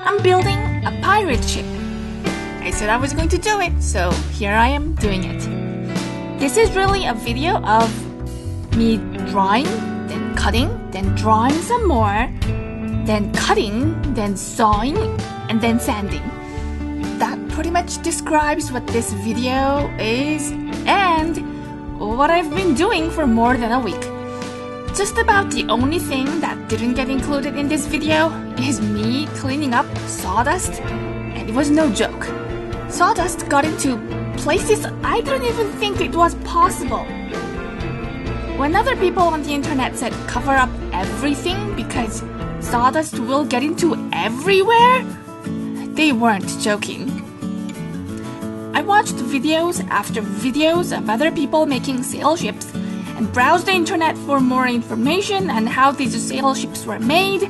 I'm building a pirate ship. I said I was going to do it, so here I am doing it. This is really a video of me drawing, then cutting, then drawing some more, then cutting, then sawing, and then sanding. That pretty much describes what this video is and what I've been doing for more than a week. Just about the only thing that didn't get included in this video is me cleaning up sawdust, and it was no joke. Sawdust got into places I didn't even think it was possible. When other people on the internet said cover up everything because sawdust will get into everywhere, they weren't joking. I watched videos after videos of other people making sail ships and browsed the internet for more information on how these sail ships were made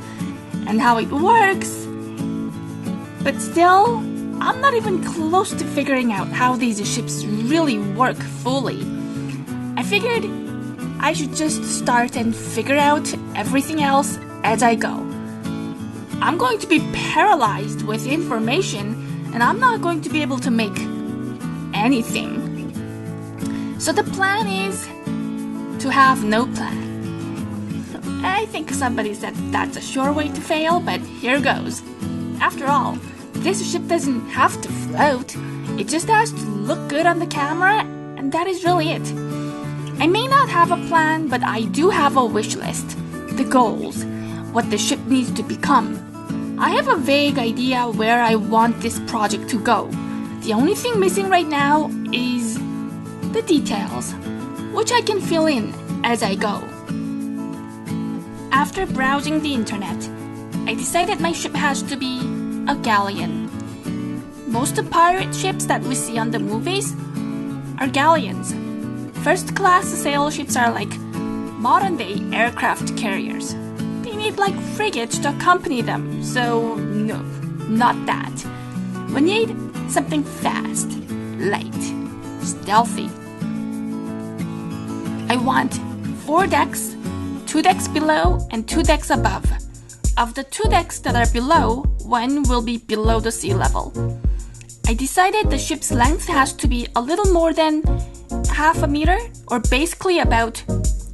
and how it works. But still, I'm not even close to figuring out how these ships really work fully. I figured I should just start and figure out everything else as I go. I'm going to be paralyzed with information, and I'm not going to be able to make anything. So the plan is to have no plan. I think somebody said that's a sure way to fail, but here goes. After all, this ship doesn't have to float. It just has to look good on the camera, and that is really it. I may not have a plan, but I do have a wish list. The goals, what the ship needs to become. I have a vague idea where I want this project to go. The only thing missing right now is the details, which I can fill in as I go. After browsing the internet, I decided my ship has to be a galleon. Most of pirate ships that we see on the movies are galleons. First-class sail ships are like modern-day aircraft carriers. They need like frigates to accompany them, so no, not that. We need something fast, light, stealthy. I want 4 decks, 2 decks below and 2 decks above. Of the 2 decks that are below, 1 will be below the sea level. I decided the ship's length has to be a little more than half a meter, or basically about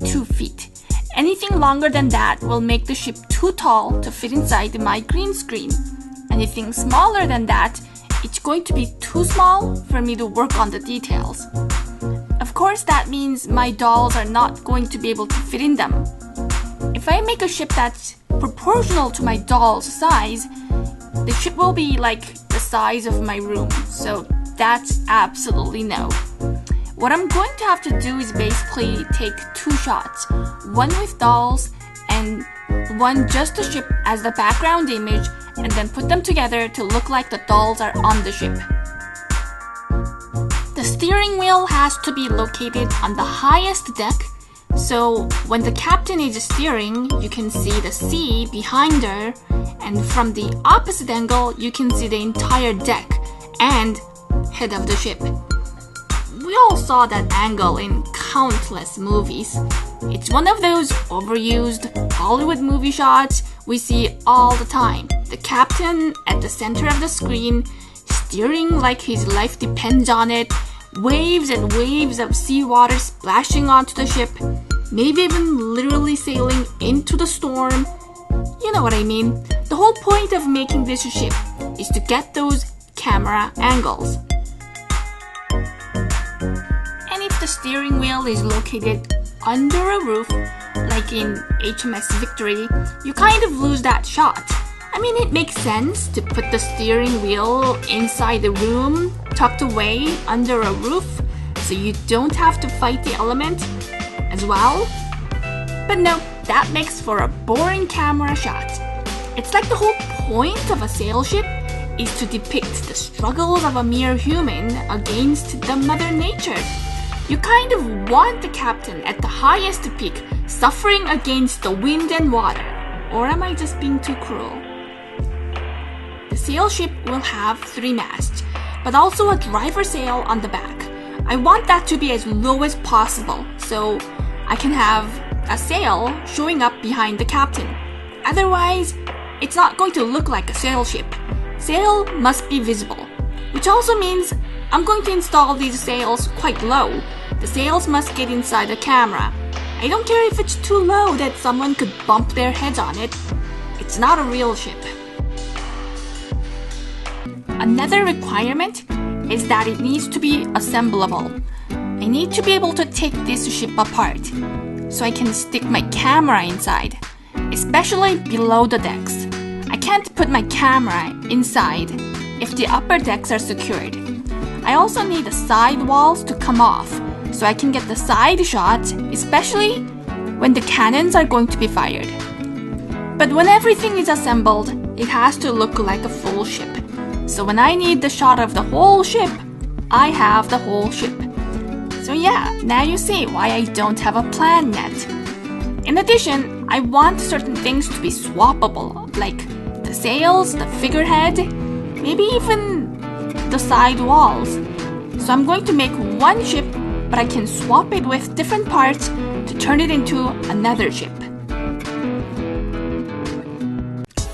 2 feet. Anything longer than that will make the ship too tall to fit inside my green screen. Anything smaller than that, it's going to be too small for me to work on the details. Of course, that means my dolls are not going to be able to fit in them. If I make a ship that's proportional to my doll's size, the ship will be like the size of my room, so that's absolutely no. What I'm going to have to do is basically take 2 shots, one with dolls and one just the ship as the background image, and then put them together to look like the dolls are on the ship. The steering wheel has to be located on the highest deck, so when the captain is steering, you can see the sea behind her, and from the opposite angle, you can see the entire deck and head of the ship. We all saw that angle in countless movies. It's one of those overused Hollywood movie shots we see all the time. The captain at the center of the screen, steering like his life depends on it, waves and waves of seawater splashing onto the ship, maybe even literally sailing into the storm. You know what I mean. The whole point of making this ship is to get those camera angles. And if the steering wheel is located under a roof, like in HMS Victory, you kind of lose that shot. I mean, it makes sense to put the steering wheel inside the room, tucked away under a roof, so you don't have to fight the element as well. But no, that makes for a boring camera shot. It's like the whole point of a sail ship is to depict the struggles of a mere human against the Mother Nature. You kind of want the captain at the highest peak, suffering against the wind and water. Or am I just being too cruel? The sail ship will have 3 masts, but also a driver sail on the back. I want that to be as low as possible, so I can have a sail showing up behind the captain. Otherwise, it's not going to look like a sail ship. Sail must be visible, which also means I'm going to install these sails quite low. The sails must get inside the camera. I don't care if it's too low that someone could bump their heads on it. It's not a real ship. Another requirement is that it needs to be assemblable. I need to be able to take this ship apart so I can stick my camera inside, especially below the decks. I can't put my camera inside if the upper decks are secured. I also need the side walls to come off so I can get the side shots, especially when the cannons are going to be fired. But when everything is assembled, it has to look like a full ship. So when I need the shot of the whole ship, I have the whole ship. So yeah, now you see why I don't have a plan yet. In addition, I want certain things to be swappable, like the sails, the figurehead, maybe even the side walls. So I'm going to make one ship, but I can swap it with different parts to turn it into another ship.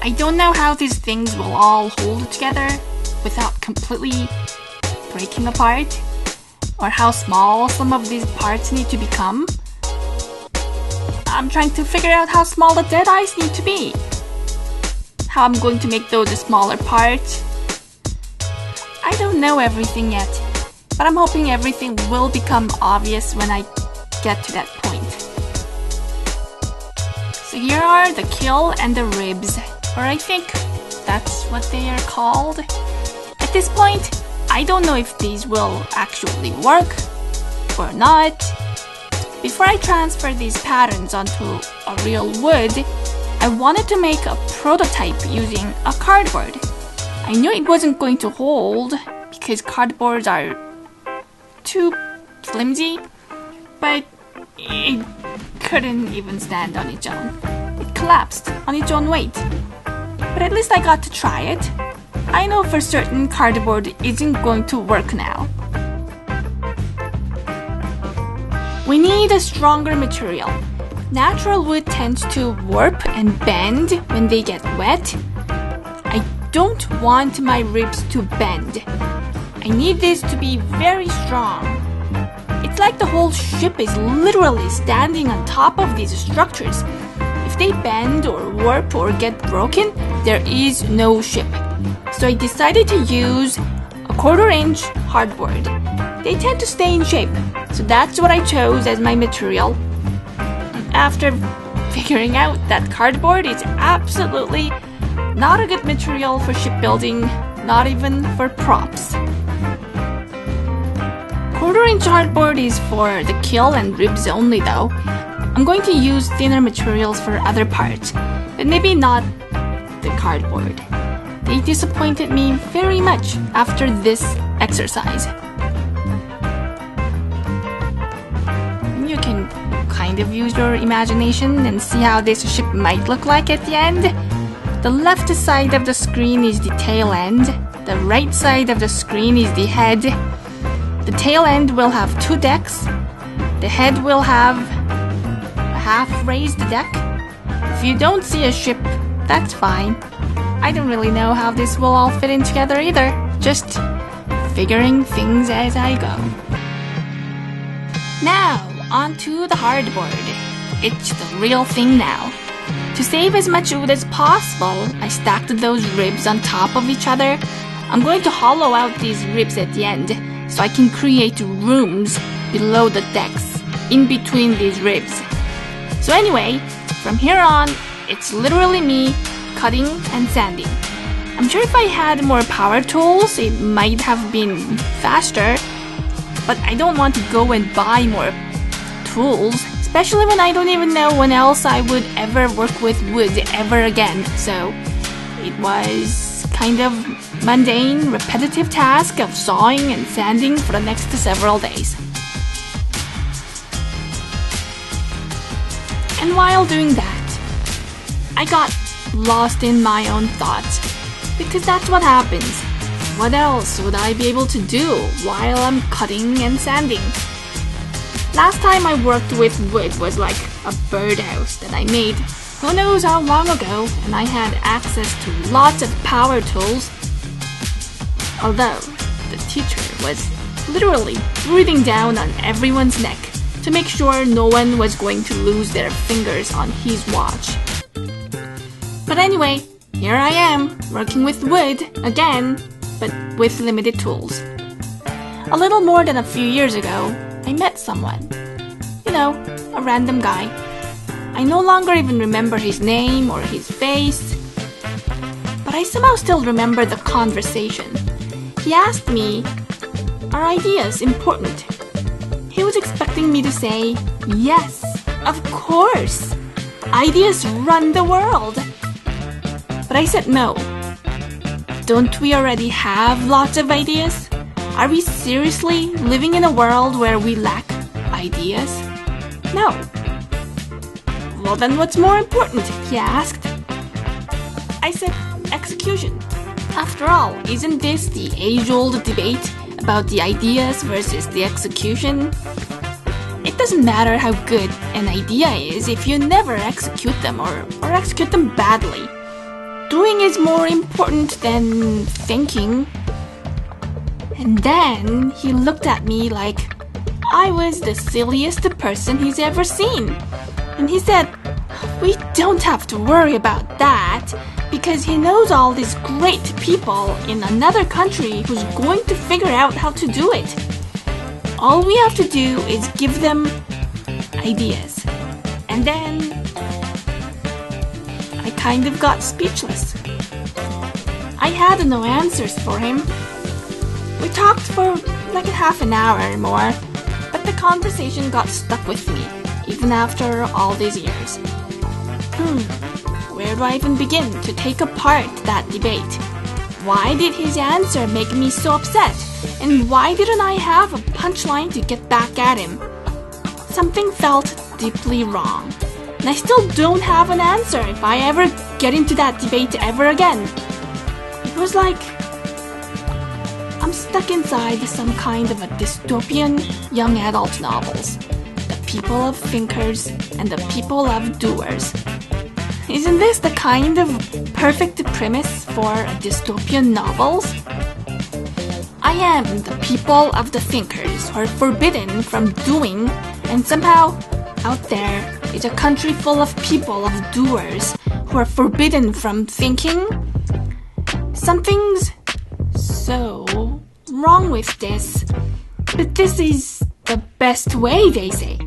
I don't know how these things will all hold together without completely breaking apart, or how small some of these parts need to become. I'm trying to figure out how small the dead eyes need to be, how I'm going to make those smaller parts. I don't know everything yet, but I'm hoping everything will become obvious when I get to that point. So here are the keel and the ribs, or I think that's what they are called. At this point, I don't know if these will actually work or not. Before I transfer these patterns onto a real wood, I wanted to make a prototype using a cardboard. I knew it wasn't going to hold because cardboards are too flimsy, but it couldn't even stand on its own. It collapsed on its own weight. But at least I got to try it. I know for certain cardboard isn't going to work now. We need a stronger material. Natural wood tends to warp and bend when they get wet. I don't want my ribs to bend. I need this to be very strong. It's like the whole ship is literally standing on top of these structures. If they bend or warp or get broken, there is no ship. So I decided to use a 1/4 inch hardboard. They tend to stay in shape, so that's what I chose as my material. After figuring out that cardboard is absolutely not a good material for shipbuilding, not even for props. 1/4 inch hardboard is for the keel and ribs only though. I'm going to use thinner materials for other parts, but maybe not the cardboard. They disappointed me very much after this exercise. You can kind of use your imagination and see how this ship might look like at the end. The left side of the screen is the tail end. The right side of the screen is the head. The tail end will have 2 decks. The head will have a half-raised deck. If you don't see a ship, that's fine. I don't really know how this will all fit in together either. Just figuring things as I go. Now, onto the hardboard. It's the real thing now. To save as much wood as possible, I stacked those ribs on top of each other. I'm going to hollow out these ribs at the end so I can create rooms below the decks, in between these ribs. So anyway, from here on, it's literally me cutting and sanding. I'm sure if I had more power tools, it might have been faster, but I don't want to go and buy more tools, especially when I don't even know when else I would ever work with wood ever again. So it was kind of mundane, repetitive task of sawing and sanding for the next several days. And while doing that, I got lost in my own thoughts, because that's what happens. What else would I be able to do while I'm cutting and sanding? Last time I worked with wood was like a birdhouse that I made Who knows how long ago, and I had access to lots of power tools. Although, the teacher was literally breathing down on everyone's neck to make sure no one was going to lose their fingers on his watch. But anyway, here I am, working with wood again, but with limited tools. A little more than a few years ago, I met someone. You know, a random guy. I no longer even remember his name or his face, but I somehow still remember the conversation. He asked me, "Are ideas important?" He was expecting me to say, "Yes, of course. Ideas run the world." But I said no. Don't we already have lots of ideas? Are we seriously living in a world where we lack ideas? No. Well, then what's more important? He asked. I said, execution. After all, isn't this the age-old debate about the ideas versus the execution? It doesn't matter how good an idea is if you never execute them or execute them badly. Doing is more important than thinking. And then he looked at me like I was the silliest person he's ever seen. And he said, "We don't have to worry about that because he knows all these great people in another country who's going to figure out how to do it. All we have to do is give them ideas." And then I kind of got speechless. I had no answers for him. We talked for like a half an hour or more, but the conversation got stuck with me, even after all these years. Where do I even begin to take apart that debate? Why did his answer make me so upset? And why didn't I have a punchline to get back at him? Something felt deeply wrong. And I still don't have an answer if I ever get into that debate ever again. It was like I'm stuck inside some kind of a dystopian young adult novels. The people of thinkers and the people of doers. Isn't this the kind of perfect premise for dystopian novels? I am the people of the thinkers who are forbidden from doing, and somehow out there is a country full of people of doers who are forbidden from thinking. Something's so wrong with this. But this is the best way, they say.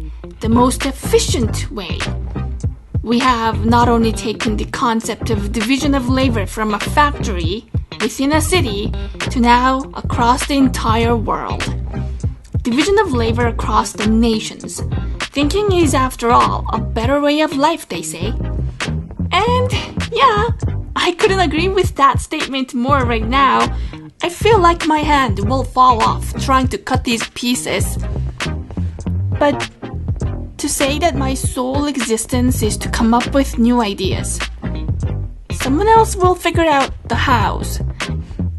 The most efficient way. We have not only taken the concept of division of labor from a factory within a city to now across the entire world. Division of labor across the nations. Thinking is, after all, a better way of life, they say. And yeah, I couldn't agree with that statement more right now. I feel like my hand will fall off trying to cut these pieces. But to say that my sole existence is to come up with new ideas. Someone else will figure out the hows.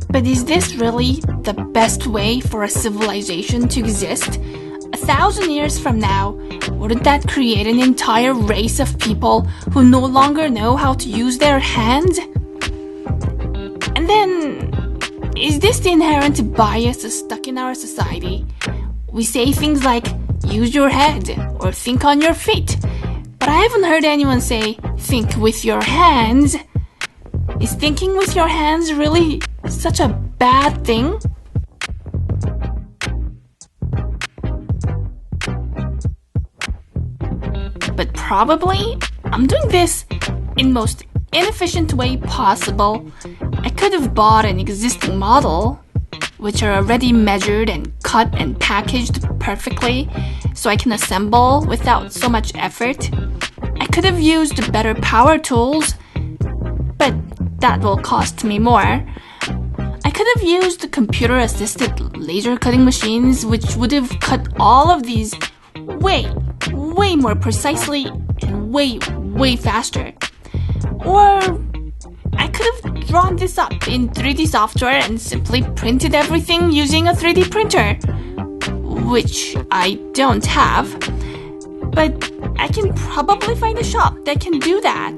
But is this really the best way for a civilization to exist? 1,000 years from now, wouldn't that create an entire race of people who no longer know how to use their hands? And then, is this the inherent bias stuck in our society? We say things like, use your head, or think on your feet. But I haven't heard anyone say, think with your hands. Is thinking with your hands really such a bad thing? But probably, I'm doing this in most inefficient way possible. I could have bought an existing model, which are already measured and cut and packaged perfectly, so I can assemble without so much effort. I could have used better power tools, but that will cost me more. I could have used computer-assisted laser cutting machines, which would have cut all of these way more precisely and way faster. Or I could have drawn this up in 3D software and simply printed everything using a 3D printer, which I don't have. But I can probably find a shop that can do that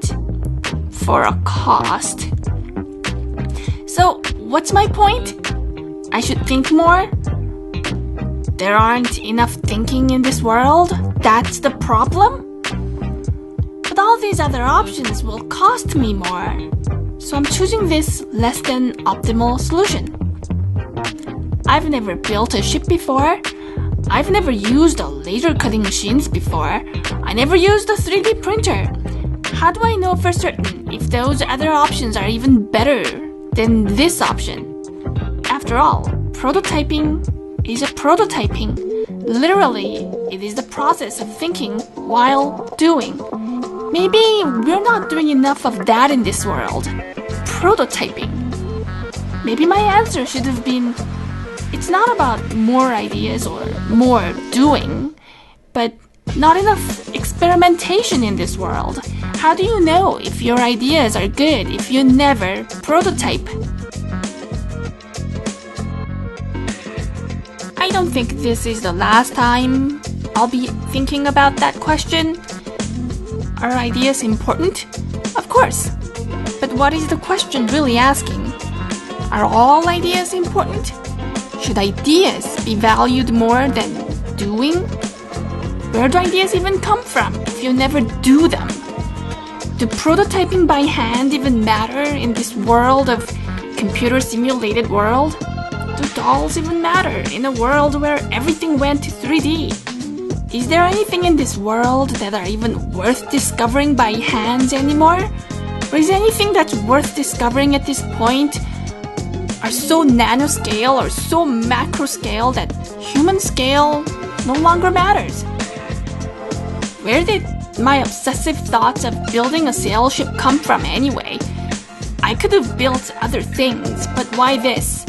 for a cost. So, what's my point? I should think more? There aren't enough thinking in this world? That's the problem? But all these other options will cost me more. So I'm choosing this less than optimal solution. I've never built a ship before. I've never used a laser cutting machines before. I never used a 3D printer. How do I know for certain if those other options are even better than this option? After all, prototyping is a prototyping. Literally, it is the process of thinking while doing. Maybe we're not doing enough of that in this world. Prototyping. Maybe my answer should have been, it's not about more ideas or more doing, but not enough experimentation in this world. How do you know if your ideas are good if you never prototype? I don't think this is the last time I'll be thinking about that question. Are ideas important? Of course. But what is the question really asking? Are all ideas important? Should ideas be valued more than doing? Where do ideas even come from if you never do them? Do prototyping by hand even matter in this world of computer simulated world? Do dolls even matter in a world where everything went to 3D? Is there anything in this world that are even worth discovering by hands anymore? Or is anything that's worth discovering at this point are so nanoscale or so macro scale that human scale no longer matters? Where did my obsessive thoughts of building a sail ship come from anyway? I could have built other things, but why this?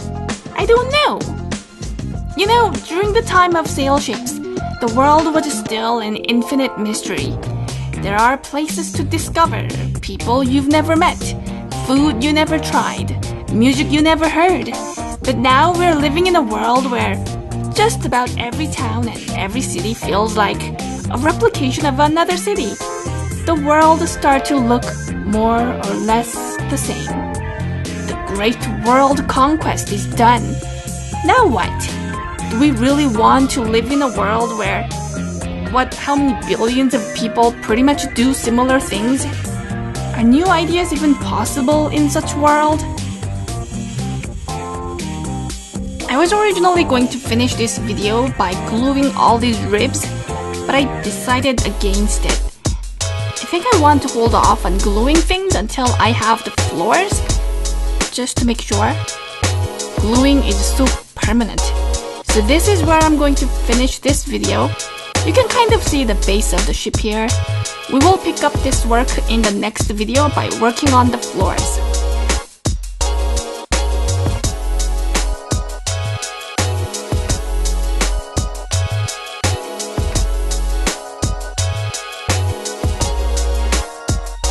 I don't know. You know, during the time of sail ships, the world was still an infinite mystery. There are places to discover, people you've never met, food you never tried, music you never heard. But now we're living in a world where just about every town and every city feels like a replication of another city. The world starts to look more or less the same. The great world conquest is done. Now what? Do we really want to live in a world where how many billions of people pretty much do similar things? Are new ideas even possible in such world? I was originally going to finish this video by gluing all these ribs, but I decided against it. I think I want to hold off on gluing things until I have the floors, just to make sure. Gluing is so permanent. So this is where I'm going to finish this video. You can kind of see the base of the ship here. We will pick up this work in the next video by working on the floors.